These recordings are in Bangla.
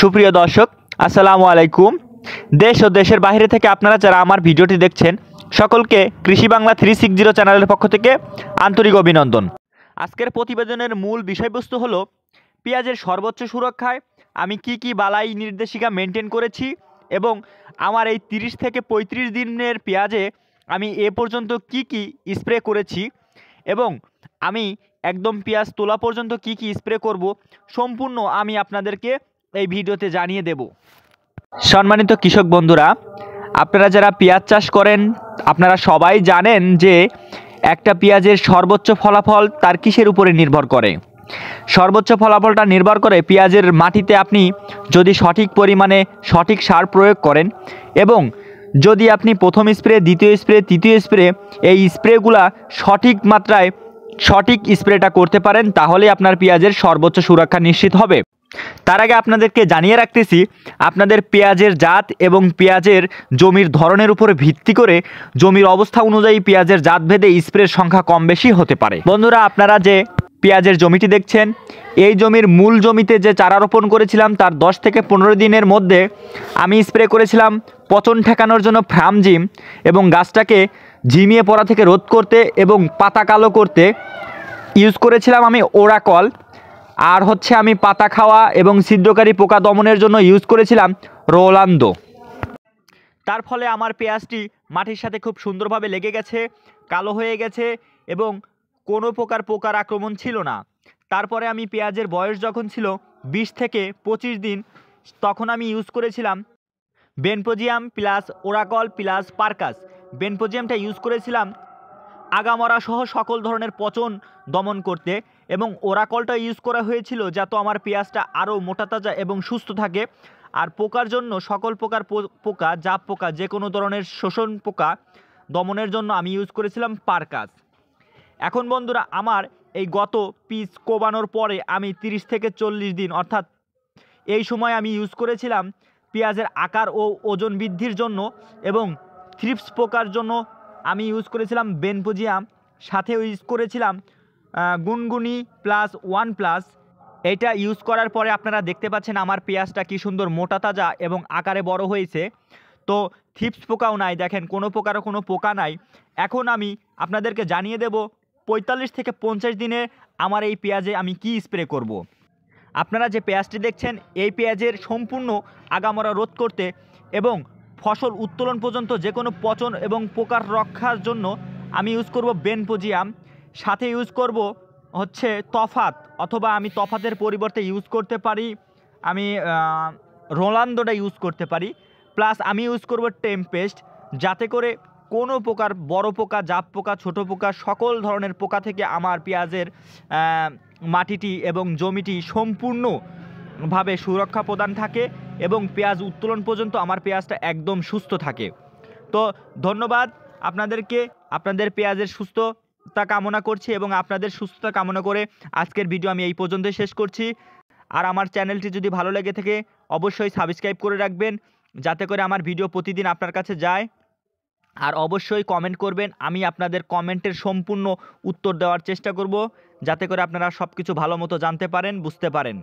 সুপ্রিয় দর্শক, আসসালামু আলাইকুম। দেশ ও দেশের বাইরে থেকে আপনারা যারা আমার ভিডিওটি দেখছেন, সকলকে কৃষি বাংলা 360 চ্যানেলের পক্ষ থেকে আন্তরিক অভিনন্দন। আজকের প্রতিবেদনের মূল বিষয়বস্তু হলো পেঁয়াজের সর্বোচ্চ সুরক্ষায় আমি কি বালাই নির্দেশিকা মেনটেন করেছি এবং আমার এই 30 থেকে 35 দিনের পেঁয়াজে আমি এ পর্যন্ত কি স্প্রে করেছি এবং আমি একদম পেঁয়াজ তোলা পর্যন্ত কি স্প্রে করব, সম্পূর্ণ আমি আপনাদেরকে এই ভিডিওতে জানিয়ে দেব। সম্মানিত কৃষক বন্ধুরা, আপনারা যারা পেঁয়াজ চাষ করেন আপনারা সবাই জানেন যে একটা পেঁয়াজের সর্বোচ্চ ফলাফল তার কিসের উপরে নির্ভর করে। সর্বোচ্চ ফলাফলটা নির্ভর করে পেঁয়াজের মাটিতে আপনি যদি সঠিক পরিমাণে সঠিক সার প্রয়োগ করেন এবং যদি আপনি প্রথম স্প্রে, দ্বিতীয় স্প্রে, তৃতীয় স্প্রে এই স্প্রেগুলা সঠিক মাত্রায় সঠিক স্প্রেটা করতে পারেন, তাহলে আপনার পেঁয়াজের সর্বোচ্চ সুরক্ষা নিশ্চিত হবে। তার আগে আপনাদেরকে জানিয়ে রাখতেছি, আপনাদের পেঁয়াজের জাত এবং পেঁয়াজের জমির ধরনের উপরে ভিত্তি করে জমির অবস্থা অনুযায়ী পেঁয়াজের জাত ভেদে স্প্রের সংখ্যা কম বেশি হতে পারে। বন্ধুরা, আপনারা যে পেঁয়াজের জমিটি দেখছেন, এই জমির মূল জমিতে যে চারা রোপণ করেছিলাম তার 10 থেকে 15 দিনের মধ্যে আমি স্প্রে করেছিলাম পচন ঠেকানোর জন্য ফ্রামজিম এবং গাছটাকে ঝিমিয়ে পড়া থেকে রোধ করতে এবং পাতা কালো করতে ইউজ করেছিলাম আমি ওরাকল। আর আমি পাতা খাওয়া এবং ছিদ্রকারী পোকা দমনের জন্য ইউজ করেছিলাম রোলান্দো। তার ফলে আমার পেঁয়াজটি মাটির সাথে খুব সুন্দরভাবে লেগে গেছে, কালো হয়ে গেছে এবং কোনো প্রকার পোকার আক্রমণ ছিল না। তারপরে আমি পেঁয়াজের বয়স যখন ছিল 20 থেকে 25 দিন, তখন আমি ইউজ করেছিলাম বেনপোজিয়াম প্লাস ওরাকল প্লাস পারকাস। বেনপোজিয়ামটা ইউজ করেছিলাম আগামরা সহ সকল ধরনের পচন দমন করতে এবং ওরাকলটা ইউজ করা হয়েছিল যাতে আমার পেঁয়াজটা আরও মোটা তাজা এবং সুস্থ থাকে। আর পোকার জন্য সকল প্রকার পোকা, জাপ পোকা, যে কোনো ধরনের শোষণ পোকা দমনের জন্য আমি ইউজ করেছিলাম পারকাস। এখন বন্ধুরা, আমার এই গত পিস কোবানোর পরে আমি 30 থেকে 40 দিন অর্থাৎ এই সময় আমি ইউজ করেছিলাম পেঁয়াজের আকার ও ওজন বৃদ্ধির জন্য এবং থ্রিপস পোকার জন্য আমি ইউজ করেছিলাম বেনপোজিয়াম, সাথে ইউজ করেছিলাম গুনগুনি প্লাস 1+। এটা ইউজ করার পরে আপনারা দেখতে পাচ্ছেন আমার পেঁয়াজটা কি সুন্দর মোটা তাজা এবং আকারে বড় হয়েছে। তো থ্রিপস পোকাও নাই, দেখেন কোনো প্রকারও কোনো পোকা নাই। এখন আমি আপনাদেরকে জানিয়ে দেব 45 থেকে 50 দিনে আমার এই পেঁয়াজে আমি কি স্প্রে করব। আপনারা যে পেঁয়াজটি দেখছেন, এই পেঁয়াজের সম্পূর্ণ আগামরা রোধ করতে এবং ফসল উত্তোলন পর্যন্ত যে কোনো পচন এবং পোকার রক্ষার জন্য আমি ইউজ করব বেনপোজিয়াম, সাথে ইউজ করব তফাত, অথবা আমি তফাতের পরিবর্তে ইউজ করতে পারি আমি রোলান্দোটা ইউজ করতে পারি, প্লাস আমি ইউজ করব টেম্পেস্ট, যাতে করে কোনো প্রকার বড় পোকা, জাপ পোকা, ছোট পোকা, সকল ধরনের পোকা থেকে আমার পেঁয়াজের মাটিটি এবং জমিটি সম্পূর্ণভাবে সুরক্ষা প্রদান থাকে এবং পেঁয়াজ উত্তোলন পর্যন্ত আমার পেঁয়াজটা একদম সুস্থ থাকে। তো ধন্যবাদ আপনাদেরকে, আপনাদের পেঁয়াজের সুস্থতা কামনা করছি এবং আপনাদের সুস্থতা কামনা করে আজকের ভিডিও আমি এই পর্যন্তই শেষ করছি। আর আমার চ্যানেলটি যদি ভালো লেগে থাকে অবশ্যই সাবস্ক্রাইব করে রাখবেন, যাতে করে আমার ভিডিও প্রতিদিন আপনার কাছে যায়। আর অবশ্যই কমেন্ট করবেন, আমি আপনাদের কমেন্টের সম্পূর্ণ উত্তর দেওয়ার চেষ্টা করব, যাতে করে আপনারা সব কিছু ভালো মতো জানতে পারেন, বুঝতে পারেন।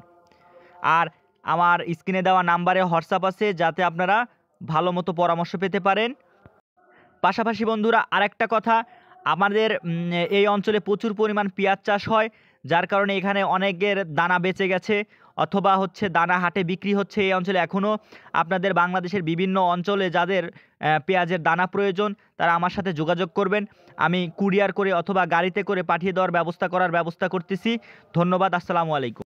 আর আমার স্ক্রিনে দেওয়া নাম্বারে হোয়াটসঅ্যাপ আছে, যাতে আপনারা ভালো মতো পরামর্শ পেতে পারেন। পাশাপাশি বন্ধুরা, আরেকটা কথা, আমাদের এই অঞ্চলে প্রচুর পরিমাণ পেঁয়াজ চাষ হয়, যার কারণে এখানে অনেকের দানা বেঁচে গেছে অথবা দানা হাটে বিক্রি হচ্ছে। এই অঞ্চলে এখনও আপনাদের বাংলাদেশের বিভিন্ন অঞ্চলে যাদের পেঁয়াজের দানা প্রয়োজন তারা আমার সাথে যোগাযোগ করবেন, আমি কুরিয়ার করে অথবা গাড়িতে করে পাঠিয়ে দেওয়ার ব্যবস্থা করতেছি। ধন্যবাদ, আসসালামু আলাইকুম।